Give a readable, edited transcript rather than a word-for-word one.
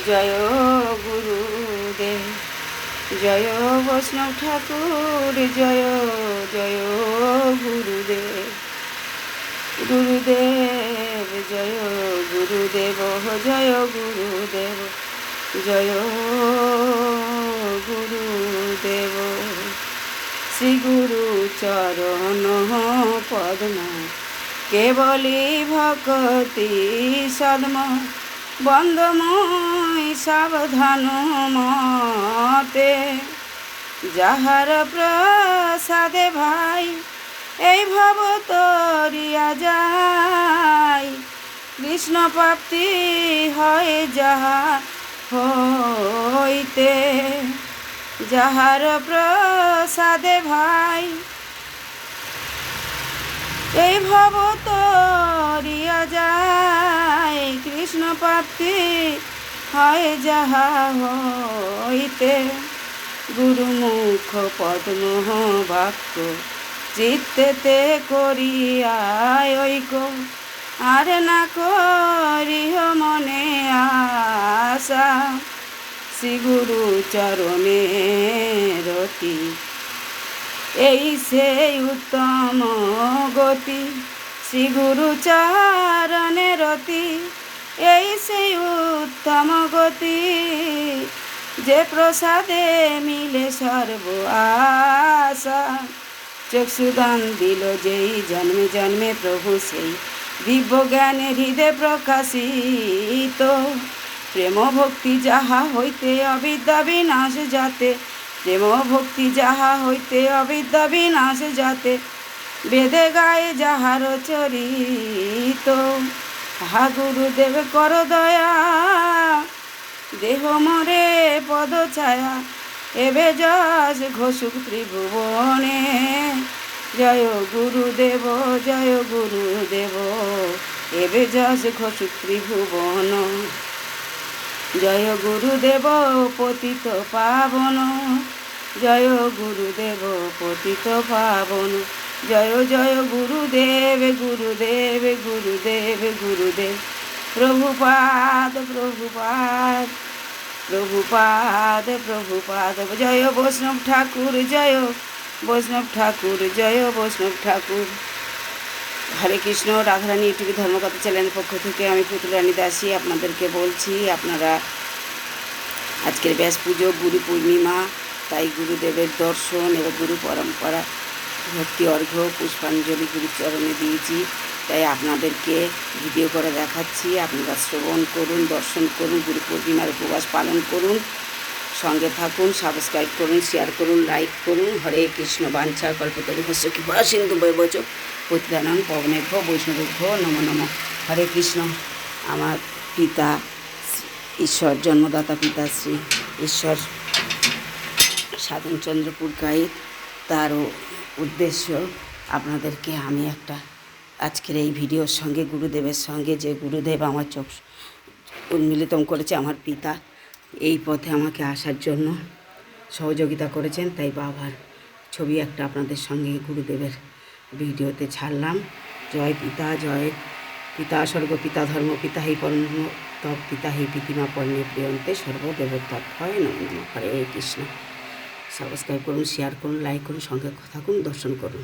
জয় গুরুদেব, জয় বৈষ্ণব ঠাকুর, জয় জয় গুরুদেব। গুরুদেব জয় গুরুদেব, জয় গুরুদেব, জয় গুরুদেব। শ্রী গুরু চরণ পদ্ম কেবলি ভকতি সদ্ম বন্দময় সাবধান মতে। যাহার প্রসাদে ভাই এই ভব তরিয়া যায়, কৃষ্ণ প্রাপ্তি হয় যাহা হইতে। যাহার প্রসাদে ভাই এই ভব তরিয়া যায়, কৃষ্ণ প্রাপ্তি হয় যাহা হইতে। গুরুমুখ পদ্ম বাক্য চিত্তেতে করিয়ায় ঐক্য, আর না করিহ মনে আশা। শ্রী গুরু চরণে রতি এই সেই উত্তম গতি। শ্রী গুরু চরণে রতি এই সেই উত্তম গতি। যে প্রসাদে মিলে সর্ব আশা, চক্ষুদান দিল যেই জন্মে জন্মে প্রভু সেই দিব্য জ্ঞানে হৃদয় প্রকাশিত। প্রেম ভক্তি যাহা হইতে অবিদ্যা বিনাশ যাতে, প্রেম ভক্তি যাহা হইতে অবিদ্যা বিনাশ যাতে। বেদে গায়ে যাহার চরিত, হা গুরুদেব কর দয়া। দেহ মরে পদ ছায়া এবে যশ ঘোষুক ত্রিভুবনে। জয় গুরুদেব, জয় গুরুদেব, এবে যশ ঘোষুক ত্রিভুবন। জয় গুরুদেব পতিত পাবন, জয় গুরুদেব পতিত পাবন। জয় জয় গুরুদেব, গুরুদেব, গুরুদেব, গুরুদেব। প্রভুপাদ, প্রভুপাদ, প্রভুপাদ, প্রভুপাদ। জয় বৈষ্ণব ঠাকুর, জয় বৈষ্ণব ঠাকুর, জয় বৈষ্ণব ঠাকুর। হরে কৃষ্ণ। রাধারানী ইউটিউব ধর্মকথা চ্যানেলের পক্ষ থেকে আমি পুতুরানী দাসী আপনাদেরকে বলছি, আপনারা আজকের ব্যাস পুজো, গুরু পূর্ণিমা, তাই গুরুদেবের দর্শন এবং গুরু পরম্পরা ভক্তি অর্ঘ্য পুষ্পাঞ্জলি গুরুচরণে দিয়েছি, তাই আপনাদেরকে ভিডিও করে দেখাচ্ছি। আপনারা শ্রবণ করুন, দর্শন করুন, গুরু পূর্ণিমার উপবাস পালন করুন, সঙ্গে থাকুন, সাবস্ক্রাইব করুন, শেয়ার করুন, লাইক করুন। হরে কৃষ্ণ। বাঞ্ছা কল্পতরুভ্যশ্চ কৃপা সিন্ধু বৈবচ পতিতানাং পবনেভ্যো বৈষ্ণবেভ্যো নমো নমঃ। হরে কৃষ্ণ। আমার পিতা ঈশ্বর, জন্মদাতা পিতা শ্রী ঈশ্বর সাধনচন্দ্র পুরকাইত, তারও উদ্দেশ্য আপনাদেরকে আমি একটা আজকের এই ভিডিওর সঙ্গে গুরুদেবের সঙ্গে, যে গুরুদেব আমার চোখ উন্মিলিত করেছে, আমার পিতা এই পথে আমাকে আসার জন্য সহযোগিতা করেছেন, তাই বাবার ছবি একটা আপনাদের সঙ্গে গুরুদেবের ভিডিওতে ছাড়লাম। জয় পিতা, জয় পিতা স্বর্গ পিতা ধর্ম পিতা হি পরম তপ পিতা হি প্রীতিমা পর্ণে প্রিয়ন্তে সর্বদেবতভয় নমো নমঃ। হরে কৃষ্ণ। সাবস্ক্রাইব করুন, শেয়ার করুন, লাইক করুন, সঙ্গে থাকুন, দর্শন করুন।